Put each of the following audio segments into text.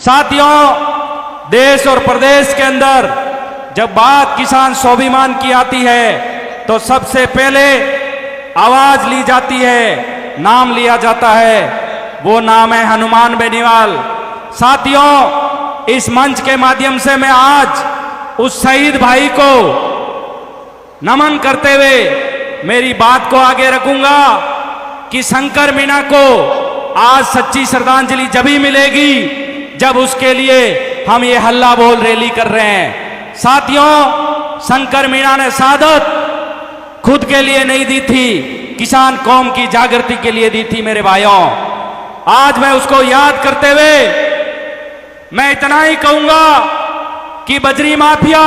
साथियों, देश और प्रदेश के अंदर जब बात किसान स्वाभिमान की आती है तो सबसे पहले आवाज ली जाती है, नाम लिया जाता है। वो नाम है हनुमान बेनीवाल। साथियों, इस मंच के माध्यम से मैं आज उस शहीद भाई को नमन करते हुए मेरी बात को आगे रखूंगा कि शंकर मीणा को आज सच्ची श्रद्धांजलि जभी मिलेगी जब उसके लिए हम ये हल्ला बोल रैली कर रहे हैं। साथियों, शंकर मीणा ने शहादत खुद के लिए नहीं दी थी, किसान कौम की जागृति के लिए दी थी। मेरे भाइयों, आज मैं उसको याद करते हुए मैं इतना ही कहूंगा कि बजरी माफिया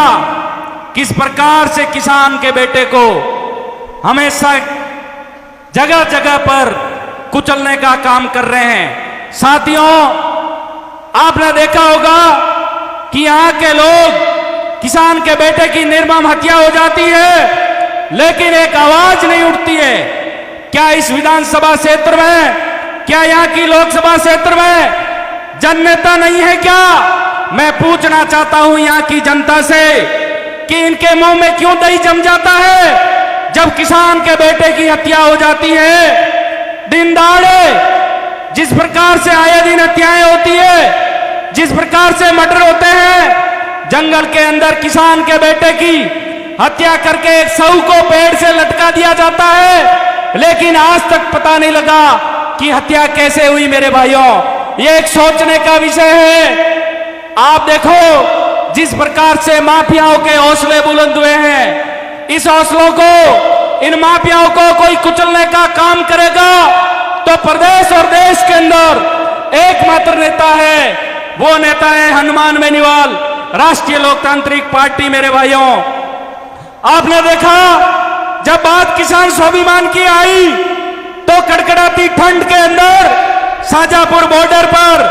किस प्रकार से किसान के बेटे को हमेशा जगह जगह पर कुचलने का काम कर रहे हैं। साथियों, आपने देखा होगा कि यहां के लोग किसान के बेटे की निर्मम हत्या हो जाती है, लेकिन एक आवाज नहीं उठती है। क्या इस विधानसभा क्षेत्र में, क्या यहां की लोकसभा क्षेत्र में जननेता नहीं है क्या? मैं पूछना चाहता हूं यहां की जनता से कि इनके मुंह में क्यों दही जम जाता है जब किसान के बेटे की हत्या हो जाती है। दिन दहाड़े जिस प्रकार से आए दिन हत्याएं होती है, जिस प्रकार से मर्डर होते हैं, जंगल के अंदर किसान के बेटे की हत्या करके एक सऊ को पेड़ से लटका दिया जाता है, लेकिन आज तक पता नहीं लगा कि हत्या कैसे हुई। मेरे भाइयों, ये एक सोचने का विषय है। आप देखो जिस प्रकार से माफियाओं के हौसले बुलंद हुए हैं, इस हौसलों को, इन माफियाओं को कोई कुचलने का काम करेगा तो प्रदेश और देश के अंदर एकमात्र नेता है, वो नेता है हनुमान बेनीवाल, राष्ट्रीय लोकतांत्रिक पार्टी। मेरे भाइयों, आपने देखा जब बात किसान स्वाभिमान की आई तो कड़कड़ाती ठंड के अंदर शाजापुर बॉर्डर पर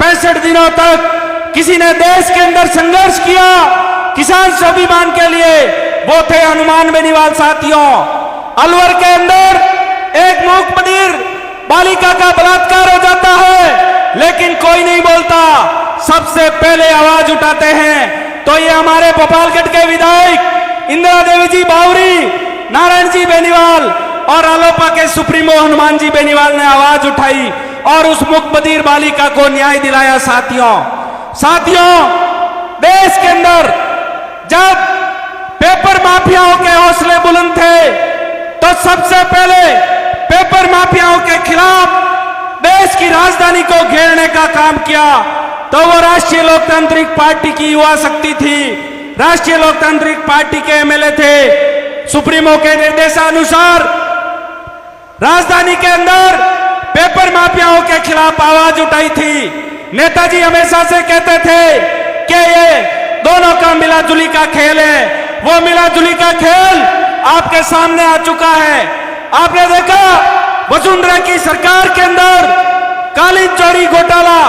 65 दिनों तक किसी ने देश के अंदर संघर्ष किया किसान स्वाभिमान के लिए, वो थे हनुमान बेनीवाल। साथियों, अलवर के अंदर एक मूक बधिर बालिका का बलात्कार हो जाता है, लेकिन कोई नहीं बोलता। सबसे पहले आवाज उठाते हैं तो ये हमारे भोपालगढ़ के विधायक इंदिरा देवी जी बावरी, नारायण जी बेनीवाल और अलोपा के सुप्रीमो हनुमान जी बेनीवाल ने आवाज उठाई और उस मूक बधिर बालिका को न्याय दिलाया। साथियों, देश के अंदर जब पेपर माफियाओं के हौसले बुलंद थे तो सबसे पहले पेपर माफियाओं के खिलाफ देश की राजधानी को घेरने का काम किया तो वो राष्ट्रीय लोकतांत्रिक पार्टी की युवा शक्ति थी, राष्ट्रीय लोकतांत्रिक पार्टी के एमएलए थे। सुप्रीमो के निर्देशानुसार राजधानी के अंदर पेपर माफियाओं के खिलाफ आवाज उठाई थी। नेताजी हमेशा से कहते थे कि ये दोनों का मिलाजुली का खेल है। वो मिलाजुली का खेल आपके सामने आ चुका है। आपने देखा वसुंधरा की सरकार के अंदर कालीन चोरी घोटाला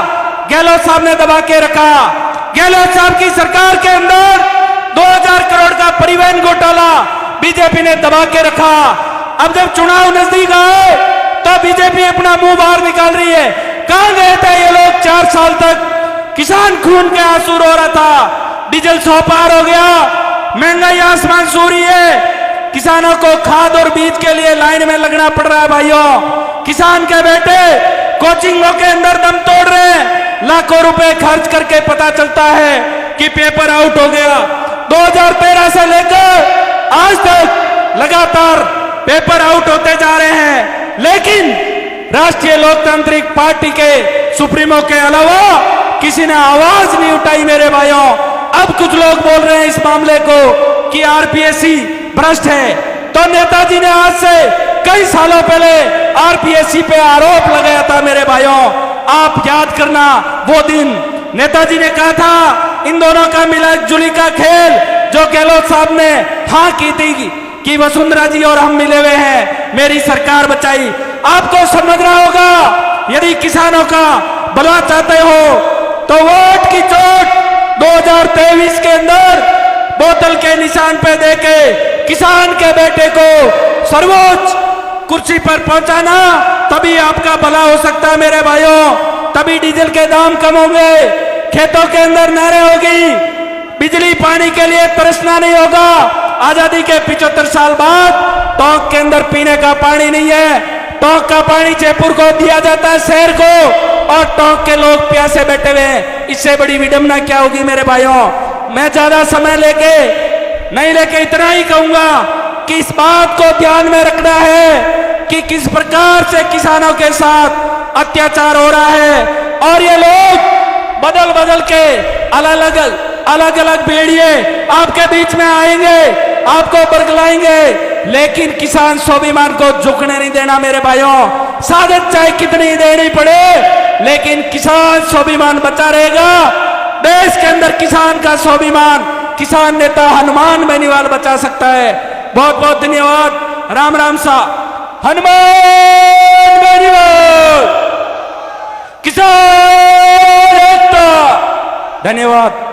गहलोत साहब ने दबा के रखा। गहलोत साहब की सरकार के अंदर 2000 करोड़ का परिवहन घोटाला बीजेपी ने दबा के रखा। अब जब चुनाव नजदीक आए तो बीजेपी अपना मुंह बाहर निकाल रही है। कहां गए थे ये लोग? 4 साल तक किसान खून के आंसू रो रहा था, डीजल 100 पार हो गया, महंगाई आसमान छू रही है, किसानों को खाद और बीज के लिए लाइन में लगना पड़ रहा है। भाइयों, किसान के बेटे कोचिंगों के अंदर दम तोड़ रहे हैं, लाखों रुपए खर्च करके पता चलता है कि पेपर आउट हो गया। 2013 से लेकर आज तक लगातार पेपर आउट होते जा रहे हैं, लेकिन राष्ट्रीय लोकतांत्रिक पार्टी के सुप्रीमो के अलावा किसी ने आवाज नहीं उठाई। मेरे भाइयों, अब कुछ लोग बोल रहे हैं इस मामले को कि आरपीएससी भ्रष्ट है, तो नेताजी ने आज से कई सालों पहले आरपीएससी पे आरोप लगाया था। मेरे भाइयों, आप याद करना वो दिन नेताजी ने कहा था इन दोनों का मिलाजुली का खेल, जो गहलोत साहब ने हाँ की थी कि वसुंधरा जी और हम मिले हुए हैं, मेरी सरकार बचाई। आपको समझना होगा, यदि किसानों का भला चाहते हो तो वोट की चोट 2023 के अंदर बोतल के निशान पे देके किसान के बेटे को सर्वोच्च कुर्सी पर पहुंचाना, तभी आपका भला हो सकता है। मेरे भाइयों, तभी डीजल के दाम कम होंगे, खेतों के अंदर नहरें होगी, बिजली पानी के लिए तरसना नहीं होगा। आजादी के 75 साल बाद टोंक के अंदर पीने का पानी नहीं है। टोंक का पानी जयपुर को दिया जाता है, शहर को, और टोंक के लोग प्यासे बैठे हुए हैं। इससे बड़ी विडंबना क्या होगी मेरे भाइयों। मैं ज्यादा समय लेके इतना ही कहूंगा कि इस बात को ध्यान में रखना है कि किस प्रकार से किसानों के साथ अत्याचार हो रहा है, और ये लोग बदल बदल के अलग अलग भेड़िए आपके बीच में आएंगे, आपको बरगलाएंगे, लेकिन किसान स्वाभिमान को झुकने नहीं देना मेरे भाइयों। साजिश चाहे कितनी देनी पड़े, लेकिन किसान स्वाभिमान बचा रहेगा। देश के अंदर किसान का स्वाभिमान किसान नेता हनुमान बेनीवाल बचा सकता है। बहुत बहुत धन्यवाद। राम राम सा। हनुमान बेनीवाल, किसान एकता। धन्यवाद।